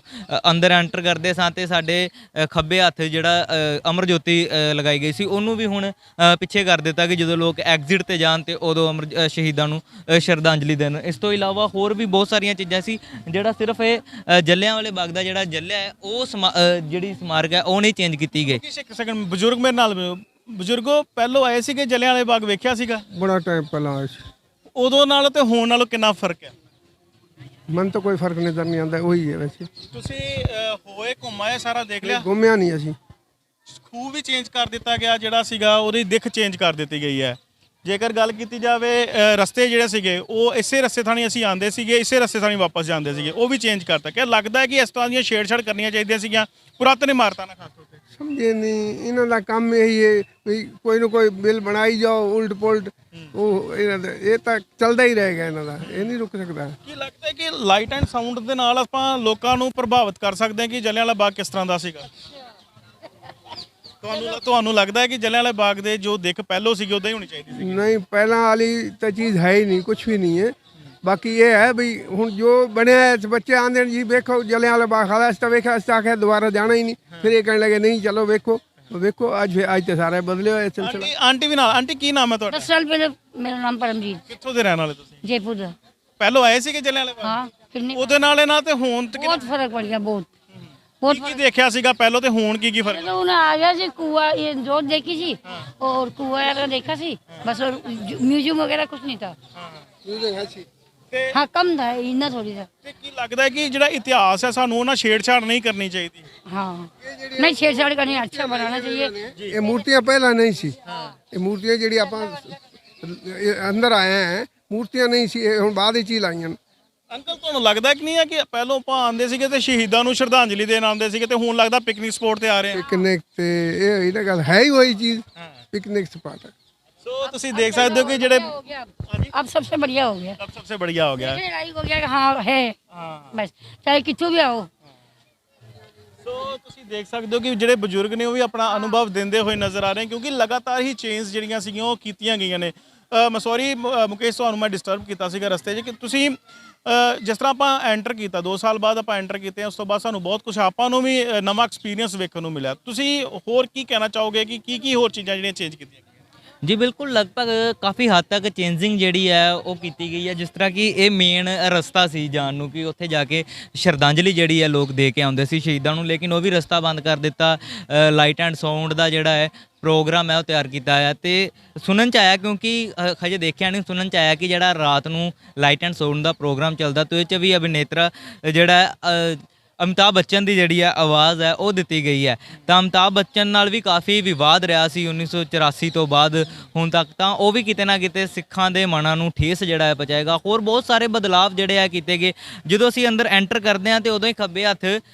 Speaker 2: ਅੰਦਰ ਐਂਟਰ ਕਰਦੇ ਸਾਂ ਤੇ ਸਾਡੇ ਖੱਬੇ ਹੱਥ ਜਿਹੜਾ ਅਮਰ ਜੋਤੀ ਲਗਾਈ ਗਈ ਸੀ, ਉਹਨੂੰ ਵੀ ਹੁਣ ਪਿੱਛੇ ਕਰ ਦਿੱਤਾ ਕਿ ਜਦੋਂ ਲੋਕ ਐਗਜ਼ਿਟ ਤੇ ਜਾਣ ਤੇ ਉਦੋਂ ਸ਼ਹੀਦਾਂ ਨੂੰ ਸ਼ਰਧਾਂਜਲੀ ਦੇਣ। ਇਸ ਤੋਂ ਇਲਾਵਾ ਹੋਰ ਵੀ ਬਹੁਤ ਸਾਰੀਆਂ ਚੀਜ਼ਾਂ ਸੀ। ਜਿਹੜਾ ਸਿਰਫ ਇਹ ਜਲਿਆਂਵਾਲੇ ਬਾਗ ਦਾ ਜਿਹੜਾ ਜਲਿਆ ਹੈ ਉਹ ਜਿਹੜੀ ਸਮਾਰਕ ਹੈ ਉਹ ਨਹੀਂ ਚੇਂਜ ਕੀਤੀ ਗਈ।
Speaker 1: ਇੱਕ ਸੈਕਿੰਡ, ਬਜ਼ੁਰਗ ਮੇਰੇ ਨਾਲ, ਬਜ਼ੁਰਗੋ ਪਹਿਲੋਂ ਆਏ ਸੀਗੇ ਜਲਿਆਂਵਾਲੇ ਬਾਗ, ਵੇਖਿਆ ਸੀਗਾ?
Speaker 3: बड़ा टाइम पहला आया सी।
Speaker 1: ਉਦੋਂ ਨਾਲ ਤੇ ਹੁਣ ਨਾਲੋਂ ਕਿੰਨਾ ਫਰਕ ਹੈ?
Speaker 3: मन तो कोई फर्क नजर नहीं आता, वही है वैसे।
Speaker 1: ਤੁਸੀਂ ਹੋਏ ਘੁੰਮਾਏ ਸਾਰਾ ਦੇਖ ਲਿਆ?
Speaker 3: घूमया नहीं असी।
Speaker 1: ਖੂਹ ਵੀ ਚੇਂਜ ਕਰ ਦਿੱਤਾ ਗਿਆ, ਜਿਹੜਾ ਸੀਗਾ ਉਹਦੀ ਦਿੱਖ ਚੇਂਜ ਕਰ ਦਿੱਤੀ ਗਈ ਹੈ। ਜੇਕਰ ਗੱਲ ਕੀਤੀ ਜਾਵੇ ਰਸਤੇ ਜਿਹੜੇ ਸੀਗੇ ਉਹ ਇਸੇ ਰਸਤੇ ਥਾਣੀ ਅਸੀਂ ਆਉਂਦੇ ਸੀਗੇ, ਇਸੇ ਰਸਤੇ ਥਾਣੀ ਵਾਪਸ ਜਾਂਦੇ ਸੀਗੇ, ਉਹ ਵੀ ਚੇਂਜ ਕਰਤਾ। ਕਿ ਲੱਗਦਾ ਹੈ ਕਿ ਇਸ ਤਰ੍ਹਾਂ ਦੀਆਂ ਛੇੜਛਾੜ ਕਰਨੀਆਂ ਚਾਹੀਦੀਆਂ ਸੀਗੀਆਂ ਪੁਰਾਤਨ ਇਮਾਰਤਾਂ ਨਾਲ ਖਾਸ ਤੌਰ ਤੇ?
Speaker 3: समझे नहीं, इन्हों का काम यही है भी कोई ना कोई बिल बनाई जाओ उल्ट पुलट, वो ये तो चलता ही रहेगा, इन्हों का ये नहीं रुक सकता।
Speaker 1: ਕੀ ਲੱਗਦਾ ਹੈ ਕਿ ਲਾਈਟ ਐਂਡ ਸਾਊਂਡ ਦੇ ਨਾਲ ਆਪਾਂ ਲੋਕਾਂ ਨੂੰ ਪ੍ਰਭਾਵਿਤ ਕਰ ਸਕਦੇ ਹਾਂ ਕਿ ਜਲਿਆਂਵਾਲਾ ਬਾਗ ਕਿਸ ਤਰ੍ਹਾਂ ਦਾ ਸੀਗਾ? ਤੁਹਾਨੂੰ ਲੱਗਦਾ ਹੈ ਕਿ ਜਲਿਆਂਵਾਲੇ ਬਾਗ ਦੇ ਜੋ ਦਿੱਖ ਪਹਿਲੋਂ ਸੀਗੀ ਉਦਾਂ ਹੀ ਹੋਣੀ ਚਾਹੀਦੀ ਸੀ?
Speaker 3: नहीं, पहला वाली तो चीज़ है ही नहीं, कुछ भी नहीं है। बाकी ये है भाई हूँ जो बने बच्चे आंदे जी देखो जलियां वाला बाग खाला तो वेखा आखे दोबारा जाना ही नहीं, फिर ये कहने लगे नहीं चलो वेखो वेखो। आज तो सारे बदले हुए सिलसिला।
Speaker 1: ਆਂਟੀ ਵੀ ਨਾਲ। ਆਂਟੀ ਕੀ ਨਾਮ ਹੈ ਤੁਹਾਡਾ?
Speaker 7: 10 साल पहले मेरा नाम परमजीत,
Speaker 1: ਕਿੱਥੋਂ ਦੇ ਰਹਿਣ ਵਾਲੇ ਤੁਸੀਂ?
Speaker 7: जयपुर का।
Speaker 1: ਪਹਿਲੋਂ ਆਏ ਸੀਗੇ ਜਲਿਆਂਵਾਲੇ ਬਾਗ?
Speaker 7: हाँ, फिर
Speaker 1: ਉਹਦੇ ਨਾਲ ਇਹਨਾਂ ਤੇ ਹੁਣ ਤੇ
Speaker 7: बहुत फर्क पड़ गया, बहुत बहुत
Speaker 1: ਕੀ ਦੇਖਿਆ ਸੀਗਾ ਪਹਿਲੋਂ ਤੇ ਹੁਣ ਕੀ ਫਰਕ?
Speaker 7: तो उन्हें आ गया जी कुआ, ये जोत देखी सी और कुआ वगैरह देखा सी बस, और म्यूजियम वगैरह कुछ नहीं था।
Speaker 1: ਤੇ
Speaker 7: हाँ, कम था, इतना थोड़ी था।
Speaker 1: ਤੇ ਕੀ ਲੱਗਦਾ ਹੈ ਕਿ ਜਿਹੜਾ ਇਤਿਹਾਸ ਹੈ ਸਾਨੂੰ ਉਹਨਾਂ ਛੇੜਛਾੜ ਨਹੀਂ ਕਰਨੀ ਚਾਹੀਦੀ?
Speaker 7: हाँ, नहीं छेड़छाड़ करनी, अच्छा बनाना चाहिए।
Speaker 3: ये मूर्तियां पहला नहीं सी, ये मूर्तियां ਜਿਹੜੀ ਆਪਾਂ ਅੰਦਰ ਆਏ हैं मूर्तियां नहीं सी, ਹੁਣ ਬਾਅਦ ਵਿੱਚ ਹੀ ਲਾਈਆਂ।
Speaker 1: ਅੰਕਲ ਤੁਹਾਨੂੰ ਲੱਗਦਾ ਕਿ ਨਹੀਂ ਹੈ ਕਿ ਪਹਿਲੋਂ ਆਪਾਂ ਆਉਂਦੇ ਸੀਗੇ ਤੇ ਸ਼ਹੀਦਾਂ ਨੂੰ ਸ਼ਰਧਾਂਜਲੀ ਦੇਣ ਆਉਂਦੇ ਸੀਗੇ ਤੇ ਹੁਣ ਲੱਗਦਾ ਪਿਕਨਿਕ ਸਪੋਟ ਤੇ ਆ ਰਹੇ ਆ?
Speaker 3: पिकनिक ते ये ना गल है ही वही चीज, पिकनिक स्पॉट है।
Speaker 1: ਸੋ ਤੁਸੀਂ ਦੇਖ ਸਕਦੇ ਹੋ ਕਿ ਜਿਹੜੇ
Speaker 7: हो गया अब सबसे बढ़िया हो गया,
Speaker 1: ਸਭ ਤੋਂ ਬੜੀਆ ਹੋ ਗਿਆ ਹੈ।
Speaker 7: देखने लायक हो गया कि हाँ है, बस चाहे कितों भी आओ।
Speaker 1: ਸੋ ਤੁਸੀਂ ਦੇਖ ਸਕਦੇ ਹੋ ਕਿ ਜਿਹੜੇ ਬਜ਼ੁਰਗ ਨੇ ਉਹ ਵੀ ਆਪਣਾ ਅਨੁਭਵ ਦਿੰਦੇ ਹੋਏ ਨਜ਼ਰ ਆ ਰਹੇ ਨੇ, ਕਿਉਂਕਿ ਲਗਾਤਾਰ ਹੀ ਚੇਂਜ ਜਿਹੜੀਆਂ ਸੀਗੀਆਂ ਉਹ ਕੀਤੀਆਂ ਗਈਆਂ ਨੇ। ਮੈਂ ਸੌਰੀ ਮੁਕੇਸ਼, ਤੁਹਾਨੂੰ ਮੈਂ ਡਿਸਟਰਬ ਕੀਤਾ ਸੀਗਾ ਰਸਤੇ 'ਚ ਕਿ ਤੁਸੀਂ ਜਿਸ ਤਰ੍ਹਾਂ ਆਪਾਂ ਐਂਟਰ ਕੀਤਾ 2 ਸਾਲ ਬਾਅਦ ਆਪਾਂ ਐਂਟਰ ਕੀਤੇ ਆ, ਉਸ ਤੋਂ ਬਾਅਦ ਸਾਨੂੰ ਬਹੁਤ ਕੁਝ ਆਪਾਂ ਨੂੰ ਵੀ ਨਵਾਂ ਐਕਸਪੀਰੀਅੰਸ ਵੇਖਣ ਨੂੰ ਮਿਲਿਆ। ਤੁਸੀਂ ਹੋਰ ਕੀ ਕਹਿਣਾ ਚਾਹੋਗੇ ਕਿ ਕੀ ਹੋਰ ਚੀਜ਼ਾਂ ਜਿਹੜੀਆਂ ਚੇਂਜ ਕੀਤੀਆਂ?
Speaker 2: ਜੀ ਬਿਲਕੁਲ, ਲਗਭਗ ਕਾਫੀ ਹੱਦ ਤੱਕ ਚੇਂਜਿੰਗ ਜਿਹੜੀ ਹੈ ਉਹ ਕੀਤੀ ਗਈ ਹੈ। ਜਿਸ ਤਰ੍ਹਾਂ ਕਿ ਇਹ ਮੇਨ ਰਸਤਾ ਸੀ ਜਾਣ ਨੂੰ ਕਿ ਉੱਥੇ ਜਾ ਕੇ ਸ਼ਰਧਾਂਜਲੀ ਜਿਹੜੀ ਹੈ ਲੋਕ ਦੇ ਕੇ ਆਉਂਦੇ ਸੀ ਸ਼ਹੀਦਾਂ ਨੂੰ, ਲੇਕਿਨ ਉਹ ਵੀ ਰਸਤਾ ਬੰਦ ਕਰ ਦਿੱਤਾ। ਲਾਈਟ ਐਂਡ ਸਾਊਂਡ ਦਾ ਜਿਹੜਾ ਹੈ ਪ੍ਰੋਗਰਾਮ ਹੈ ਉਹ ਤਿਆਰ ਕੀਤਾ ਹੈ ਤੇ ਸੁਣਨ 'ਚ ਆਇਆ, ਕਿਉਂਕਿ ਹਜੇ ਦੇਖਿਆ ਨਹੀਂ, ਸੁਣਨ 'ਚ ਆਇਆ ਕਿ ਜਿਹੜਾ ਰਾਤ ਨੂੰ ਲਾਈਟ ਐਂਡ ਸਾਊਂਡ ਦਾ ਪ੍ਰੋਗਰਾਮ ਚੱਲਦਾ ਤੇ ਇਹ 'ਚ ਵੀ ਅਭਿਨੇਤਰਾ ਜਿਹੜਾ ਅਮਿਤਾਭ ਬੱਚਨ ਦੀ ਜਿਹੜੀ ਹੈ ਆਵਾਜ਼ ਹੈ ਉਹ ਦਿੱਤੀ ਗਈ ਹੈ। ਤਾਂ ਅਮਿਤਾਭ ਬੱਚਨ ਨਾਲ ਵੀ ਕਾਫੀ ਵਿਵਾਦ ਰਿਹਾ ਸੀ 1984 ਤੋਂ ਬਾਅਦ ਹੁਣ ਤੱਕ, ਤਾਂ ਉਹ ਵੀ ਕਿਤੇ ਨਾ ਕਿਤੇ ਸਿੱਖਾਂ ਦੇ ਮਨਾਂ ਨੂੰ ਠੇਸ ਜਿਹੜਾ ਹੈ ਪਹੁੰਚਾਏਗਾ। ਹੋਰ ਬਹੁਤ ਸਾਰੇ ਬਦਲਾਵ ਜਿਹੜੇ ਆ ਕੀਤੇ ਗਏ। ਜਦੋਂ ਅਸੀਂ ਅੰਦਰ ਐਂਟਰ ਕਰਦੇ ਹਾਂ ਤੇ ਉਦੋਂ ਹੀ ਖੱਬੇ ਹੱਥ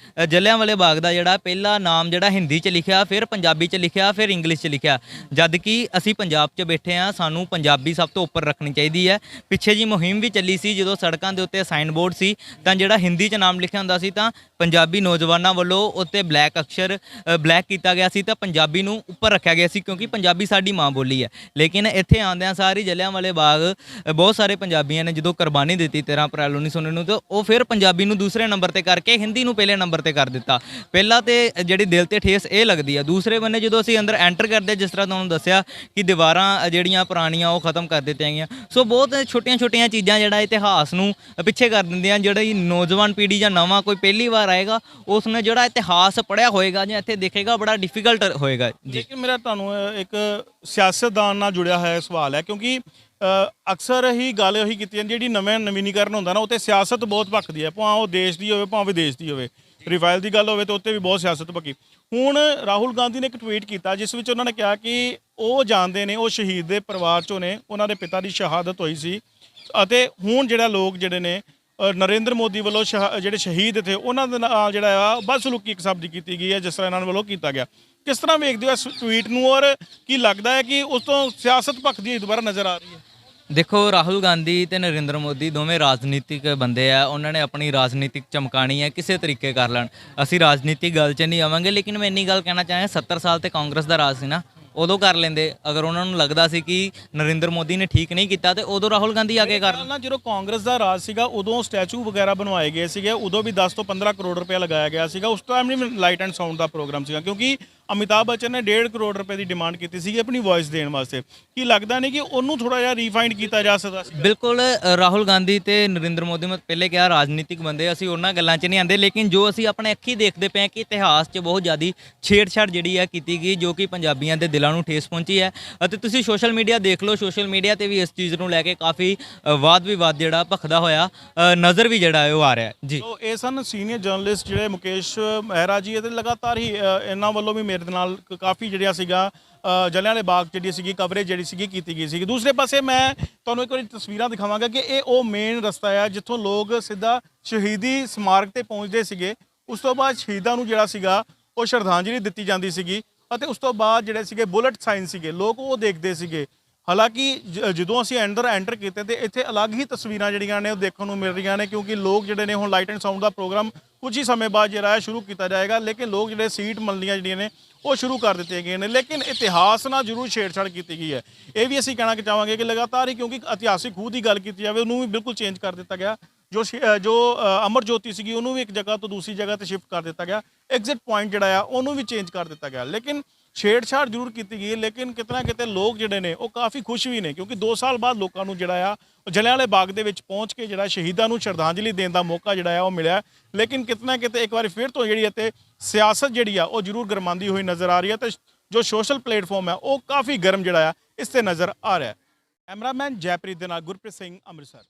Speaker 2: ਜਲਿਆਂਵਾਲੇ ਬਾਗ ਦਾ ਜਿਹੜਾ ਪਹਿਲਾ ਨਾਮ ਜਿਹੜਾ ਹਿੰਦੀ 'ਚ ਲਿਖਿਆ, ਫਿਰ ਪੰਜਾਬੀ 'ਚ ਲਿਖਿਆ, ਫਿਰ ਇੰਗਲਿਸ਼ 'ਚ ਲਿਖਿਆ, ਜਦ ਕਿ ਅਸੀਂ ਪੰਜਾਬ 'ਚ ਬੈਠੇ ਹਾਂ, ਸਾਨੂੰ ਪੰਜਾਬੀ ਸਭ ਤੋਂ ਉੱਪਰ ਰੱਖਣੀ ਚਾਹੀਦੀ ਹੈ। ਪਿੱਛੇ ਜੀ ਮੁਹਿੰਮ ਵੀ ਚੱਲੀ ਸੀ ਜਦੋਂ ਸੜਕਾਂ ਦੇ ਉੱਤੇ ਸਾਈਨ ਬੋਰਡ ਸੀ ਤਾਂ ਜਿਹੜਾ ਹਿੰਦੀ 'ਚ ਨਾਮ ਲਿਖਿਆ ਹੁੰਦਾ ਸੀ ਤਾਂ ਪੰਜਾਬੀ ਨੌਜਵਾਨਾਂ ਵੱਲੋਂ ਉੱਤੇ ਬਲੈਕ ਅਕਸ਼ਰ ਬਲੈਕ ਕੀਤਾ ਗਿਆ ਸੀ ਤਾਂ ਪੰਜਾਬੀ ਨੂੰ ਉੱਪਰ ਰੱਖਿਆ ਗਿਆ ਸੀ ਕਿਉਂਕਿ ਪੰਜਾਬੀ ਸਾਡੀ ਮਾਂ ਬੋਲੀ ਹੈ। ਲੇਕਿਨ ਇੱਥੇ ਆਉਂਦਿਆਂ ਸਾਰੀ ਜਲਿਆਂਵਾਲੇ ਬਾਗ ਬਹੁਤ ਸਾਰੇ ਪੰਜਾਬੀਆਂ ਨੇ ਜਦੋਂ ਕੁਰਬਾਨੀ ਦਿੱਤੀ 13 ਅਪ੍ਰੈਲ 1919 ਨੂੰ ਤਾਂ ਉਹ ਫਿਰ ਪੰਜਾਬੀ ਨੂੰ ਦੂਸਰੇ ਨੰਬਰ ਤੇ ਕਰਕੇ ਹਿੰਦੀ ਨੂੰ ਪਹਿਲੇ ਨੰਬਰ ਤੇ ਕਰ ਦਿੱਤਾ। ਪਹਿਲਾਂ ਤੇ ਜਿਹੜੀ ਦਿਲ ਤੇ ਠੇਸ ਇਹ ਲੱਗਦੀ ਆ। ਦੂਸਰੇ ਬੰਨੇ ਜਦੋਂ ਅਸੀਂ ਅੰਦਰ ਐਂਟਰ ਕਰਦੇ, ਜਿਸ ਤਰ੍ਹਾਂ ਤੁਹਾਨੂੰ ਦੱਸਿਆ ਕਿ ਦੀਵਾਰਾਂ ਜਿਹੜੀਆਂ ਪੁਰਾਣੀਆਂ ਉਹ ਖਤਮ ਕਰ ਦਿੱਤੀਆਂ ਗਈਆਂ। ਸੋ ਬਹੁਤ ਛੋਟੀਆਂ-ਛੋਟੀਆਂ ਚੀਜ਼ਾਂ ਜਿਹੜਾ ਇਤਿਹਾਸ ਨੂੰ ਪਿੱਛੇ ਕਰ ਦਿੰਦੀਆਂ। ਜਿਹੜੀ ਨੌਜਵਾਨ ਪੀੜ੍ਹੀ ਜਾਂ ਨਵਾਂ ਕੋਈ ਪਹਿਲੀ ਵਾਰ ਆਏਗਾ ਉਸ ਨੇ ਜਿਹੜਾ ਇਤਿਹਾਸ ਪੜ੍ਹਿਆ ਹੋਏਗਾ ਜਾਂ ਇੱਥੇ ਦੇਖੇਗਾ ਬੜਾ ਡਿਫਿਕਲਟ ਹੋਏਗਾ ਜੀ।
Speaker 1: ਲੇਕਿਨ ਮੇਰਾ ਤੁਹਾਨੂੰ ਇੱਕ ਸਿਆਸਤਦਾਨ ਨਾਲ ਜੁੜਿਆ ਹੋਇਆ ਸਵਾਲ ਹੈ ਕਿਉਂਕਿ ਅਕਸਰ ਹੀ ਗੱਲ ਉਹੀ ਕੀਤੀ ਜਾਂਦੀ ਜਿਹੜੀ ਨਵੀਨੀਕਰਨ ਹੁੰਦਾ ਨਾ ਉੱਤੇ ਸਿਆਸਤ ਬਹੁਤ ਭਖਦੀ ਹੈ, ਭਾਵੇਂ ਉਹ ਦੇਸ਼ ਦੀ ਹੋਵੇ ਭਾਵੇਂ ਵਿਦੇਸ਼ ਦੀ ਹੋਵੇ। ਰਿਫਾਈਲ ਦੀ ਗੱਲ ਹੋਵੇ ਤਾਂ ਉੱਤੇ ਵੀ ਬਹੁਤ ਸਿਆਸਤ ਭਖੀ। ਹੁਣ ਰਾਹੁਲ ਗਾਂਧੀ ਨੇ ਇੱਕ ਟਵੀਟ ਕੀਤਾ ਜਿਸ ਵਿੱਚ ਉਹਨਾਂ ਨੇ ਕਿਹਾ ਕਿ ਉਹ ਜਾਣਦੇ ਨੇ, ਉਹ ਸ਼ਹੀਦ ਦੇ ਪਰਿਵਾਰ ਚੋਂ ਨੇ, ਉਹਨਾਂ ਦੇ ਪਿਤਾ ਦੀ ਸ਼ਹਾਦਤ ਹੋਈ ਸੀ ਅਤੇ ਹੁਣ ਜਿਹੜਾ ਲੋਕ ਜਿਹੜੇ ਨੇ ਨਰਿੰਦਰ ਮੋਦੀ ਵੱਲੋਂ ਜਿਹੜੇ ਸ਼ਹੀਦ ਥੇ ਉਹਨਾਂ ਦੇ ਨਾਲ ਜਿਹੜਾ ਆ ਬਦਸਲੂਕੀ ਇੱਕ ਸ਼ਬਦ ਦੀ ਕੀਤੀ ਗਈ ਹੈ ਜਿਸ ਤਰ੍ਹਾਂ ਇਹਨਾਂ ਵੱਲੋਂ ਕੀਤਾ ਗਿਆ। ਕਿਸ ਤਰ੍ਹਾਂ ਵੇਖਦੇ ਹੋ ਇਸ ਟਵੀਟ ਨੂੰ ਔਰ ਕੀ ਲੱਗਦਾ ਹੈ ਕਿ ਉਸ ਤੋਂ ਸਿਆਸਤ ਭਖਦੀ ਹੋਈ ਦੁਬਾਰਾ ਨਜ਼ਰ ਆ ਰਹੀ ਹੈ?
Speaker 2: ਦੇਖੋ, ਰਾਹੁਲ ਗਾਂਧੀ ਤੇ ਨਰਿੰਦਰ ਮੋਦੀ ਦੋਵੇਂ ਰਾਜਨੀਤਿਕ ਬੰਦੇ ਆ। ਉਹਨਾਂ ਨੇ ਆਪਣੀ ਰਾਜਨੀਤਿਕ ਚਮਕਾਣੀ ਹੈ, ਕਿਸੇ ਤਰੀਕੇ ਕਰ ਲੈਣ। ਅਸੀਂ ਰਾਜਨੀਤਿਕ ਗੱਲ 'ਚ ਨਹੀਂ ਆਵਾਂਗੇ, ਲੇਕਿਨ ਮੈਂ ਇੰਨੀ ਗੱਲ ਕਹਿਣਾ ਚਾਹਾਂ 70 ਸਾਲ ਤੇ ਕਾਂਗਰਸ ਦਾ ਰਾਜ ਸੀ ਨਾ, ਉਦੋਂ ਕਰ ਲੈਂਦੇ। ਅਗਰ ਉਹਨਾਂ ਨੂੰ ਲੱਗਦਾ ਸੀ ਕਿ ਨਰਿੰਦਰ ਮੋਦੀ ਨੇ ਠੀਕ ਨਹੀਂ ਕੀਤਾ ਤੇ ਉਦੋਂ ਰਾਹੁਲ ਗਾਂਧੀ ਆ ਕੇ ਕਰ ਲੈਣ।
Speaker 1: ਜਦੋਂ ਕਾਂਗਰਸ ਦਾ ਰਾਜ ਸੀਗਾ ਉਦੋਂ ਸਟੈਚੂ ਵਗੈਰਾ ਬਣਵਾਏ ਗਏ ਸੀਗੇ, ਉਦੋਂ ਵੀ 10 ਤੋਂ 15 ਕਰੋੜ ਰੁਪਏ ਲਗਾਇਆ ਗਿਆ ਸੀਗਾ। ਉਸ ਟਾਈਮ ਨਹੀਂ ਲਾਈਟ ਐਂਡ ਸਾਊਂਡ ਦਾ ਪ੍ਰੋਗਰਾਮ ਸੀਗਾ ਕਿਉਂਕਿ ਅਮਿਤਾਭ ਬੱਚਨ ਨੇ 1.5 ਕਰੋੜ ਰੁਪਏ ਦੀ ਡਿਮਾਂਡ ਕੀਤੀ ਸੀਗੀ ਆਪਣੀ ਵੌਇਸ ਦੇਣ ਵਾਸਤੇ। ਕੀ ਲੱਗਦਾ ਨਹੀਂ ਕਿ ਉਹਨੂੰ ਥੋੜਾ ਜਿਹਾ ਰੀਫਾਈਂਡ ਕੀਤਾ ਜਾ ਸਕਦਾ ਸੀ?
Speaker 2: ਬਿਲਕੁਲ, ਰਾਹੁਲ ਗਾਂਧੀ ਤੇ ਨਰਿੰਦਰ ਮੋਦੀ, ਮੈਂ ਪਹਿਲੇ ਕਿਹਾ ਰਾਜਨੀਤਿਕ ਬੰਦੇ, ਅਸੀਂ ਉਹਨਾਂ ਗੱਲਾਂ 'ਚ ਨਹੀਂ ਆਉਂਦੇ। ਲੇਕਿਨ ਜੋ ਅਸੀਂ ਆਪਣੇ ਅੱਖੀਂ ਦੇਖਦੇ ਪਏ ਹਾਂ ਕਿ ਇਤਿਹਾਸ 'ਚ ਬਹੁਤ ਜ਼ਿਆਦਾ ਛੇੜਛਾੜ ਜਿਹੜੀ ਹੈ ਕੀਤੀ ਗਈ ਜੋ ਕਿ ਪੰਜਾਬੀਆਂ ਦੇ ਦਿਲਾਂ ਨੂੰ ਠੇਸ ਪਹੁੰਚੀ ਹੈ। ਅਤੇ ਤੁਸੀਂ ਸੋਸ਼ਲ ਮੀਡੀਆ ਦੇਖ ਲਓ, ਸੋਸ਼ਲ ਮੀਡੀਆ ਤੇ ਵੀ ਇਸ ਚੀਜ਼ ਨੂੰ ਲੈ ਕੇ ਕਾਫੀ ਵਾਦ ਵਿਵਾਦ ਜਿਹੜਾ ਭਖਦਾ ਹੋਇਆ ਨਜ਼ਰ ਵੀ ਜਿਹੜਾ ਉਹ ਆ ਰਿਹਾ ਜੀ।
Speaker 1: ਸੋ ਇਹ ਸਨ ਸੀਨੀਅਰ ਜਰਨਲਿਸਟ ਜਿਹੜੇ ਮੁਕੇਸ਼ ਮਹਿਰਾ ਜੀ। ਇਹਦੇ ਲਗਾਤਾਰ ਹੀ ਇਹਨਾਂ ਵੱਲੋਂ ਵੀ ਮੇਰੇ ਨਾਲ ਕਾਫੀ ਜਿਹੜਾ ਸੀਗਾ ਜਲਿਆਂਵਾਲੇ ਬਾਗ ਜਿਹੜੀ ਸੀਗੀ ਕਵਰੇਜ ਜਿਹੜੀ ਸੀਗੀ ਕੀਤੀ ਗਈ ਸੀਗੀ। ਦੂਸਰੇ ਪਾਸੇ ਮੈਂ ਤੁਹਾਨੂੰ ਇੱਕ ਵਾਰੀ ਤਸਵੀਰਾਂ ਦਿਖਾਵਾਂਗਾ ਕਿ ਇਹ ਉਹ ਮੇਨ ਰਸਤਾ ਆ ਜਿੱਥੋਂ ਲੋਕ ਸਿੱਧਾ ਸ਼ਹੀਦੀ ਸਮਾਰਕ ਤੇ ਪਹੁੰਚਦੇ ਸੀਗੇ। ਉਸ ਤੋਂ ਬਾਅਦ ਸ਼ਹੀਦਾਂ ਨੂੰ ਜਿਹੜਾ ਸੀਗਾ ਉਹ ਸ਼ਰਧਾਂਜਲੀ ਦਿੱਤੀ ਜਾਂਦੀ ਸੀਗੀ ਅਤੇ ਉਸ ਤੋਂ ਬਾਅਦ ਜਿਹੜੇ ਸੀਗੇ ਬੁਲਟ ਸਾਈਨ ਸੀਗੇ, ਲੋਕ ਉਹ ਦੇਖਦੇ ਸੀਗੇ। ਹਾਲਾਂਕਿ ਜਦੋਂ ਅਸੀਂ ਐਂਟਰ ਕੀਤੇ ਤੇ ਇੱਥੇ ਅਲੱਗ ਹੀ ਤਸਵੀਰਾਂ ਜਿਹੜੀਆਂ ਨੇ ਉਹ ਦੇਖਣ ਨੂੰ ਮਿਲ ਰਹੀਆਂ ਨੇ ਕਿਉਂਕਿ ਲੋਕ ਜਿਹੜੇ ਨੇ ਹੁਣ ਲਾਈਟ ਐਂਡ ਸਾਊਂਡ ਦਾ ਪ੍ਰੋਗਰਾਮ ਕੁਝ ਹੀ ਸਮੇਂ ਬਾਅਦ ਜਿਹੜਾ ਹੈ ਸ਼ੁਰੂ ਕੀਤਾ ਜਾਏਗਾ। ਲੇਕਿਨ ਲੋਕ ਜਿਹੜੇ ਸੀਟ ਮਲਣੀਆਂ ਜਿਹੜੀਆਂ ਨੇ ਉਹ ਸ਼ੁਰੂ ਕਰ ਦਿੱਤੇ ਗਏ ਨੇ। ਲੇਕਿਨ ਇਤਿਹਾਸ ਨਾਲ ਜ਼ਰੂਰ ਛੇੜਛਾੜ ਕੀਤੀ ਗਈ ਹੈ। ਇਹ ਵੀ ਅਸੀਂ ਕਹਿਣਾ ਚਾਹਾਂਗੇ ਕਿ ਲਗਾਤਾਰ ਹੀ ਕਿਉਂਕਿ ਇਤਿਹਾਸਿਕ ਖੂਹ ਦੀ ਗੱਲ ਕੀਤੀ ਜਾਵੇ ਉਹਨੂੰ ਵੀ ਬਿਲਕੁਲ ਚੇਂਜ ਕਰ ਦਿੱਤਾ ਗਿਆ। ਜੋ ਅਮਰ ਜੋਤੀ ਸੀਗੀ ਉਹਨੂੰ ਵੀ ਇੱਕ ਜਗ੍ਹਾ ਤੋਂ ਦੂਸਰੀ ਜਗ੍ਹਾ ਤੇ ਸ਼ਿਫਟ ਕਰ ਦਿੱਤਾ ਗਿਆ। ਐਗਜ਼ਿਟ ਪੁਆਇੰਟ ਜਿਹੜਾ ਆ ਉਹਨੂੰ ਵੀ ਚੇਂਜ ਕਰ ਦਿੱਤਾ ਗਿਆ। ਲੇਕਿਨ ਛੇੜਛਾੜ ਜ਼ਰੂਰ ਕੀਤੀ ਗਈ। ਲੇਕਿਨ ਕਿਤੇ ਨਾ ਕਿਤੇ ਲੋਕ ਜਿਹੜੇ ਨੇ ਉਹ ਕਾਫੀ ਖੁਸ਼ ਵੀ ਨੇ ਕਿਉਂਕਿ 2 ਸਾਲ ਬਾਅਦ ਲੋਕਾਂ ਨੂੰ ਜਿਹੜਾ ਆ ਜਲਿਆਂਵਾਲੇ ਬਾਗ ਦੇ ਵਿੱਚ ਪਹੁੰਚ ਕੇ ਜਿਹੜਾ ਸ਼ਹੀਦਾਂ ਨੂੰ ਸ਼ਰਧਾਂਜਲੀ ਦੇਣ ਦਾ ਮੌਕਾ ਜਿਹੜਾ ਆ ਉਹ ਮਿਲਿਆ। ਲੇਕਿਨ ਕਿਤੇ ਨਾ ਕਿਤੇ ਇੱਕ ਵਾਰੀ ਫਿਰ ਤੋਂ ਜਿਹੜੀ ਅਤੇ ਸਿਆਸਤ ਜਿਹੜੀ ਆ ਉਹ ਜ਼ਰੂਰ ਗਰਮਾਉਂਦੀ ਹੋਈ ਨਜ਼ਰ ਆ ਰਹੀ ਹੈ ਤੇ ਜੋ ਸੋਸ਼ਲ ਪਲੇਟਫਾਰਮ ਹੈ ਉਹ ਕਾਫੀ ਗਰਮ ਜਿਹੜਾ ਆ ਇਸ ਤੇ ਨਜ਼ਰ ਆ ਰਿਹਾ ਹੈ। ਕੈਮਰਾਮੈਨ ਜੈਪ੍ਰੀਤ ਦੇ ਨਾਲ ਗੁਰਪ੍ਰੀਤ ਸਿੰਘ, ਅੰਮ੍ਰਿਤਸਰ।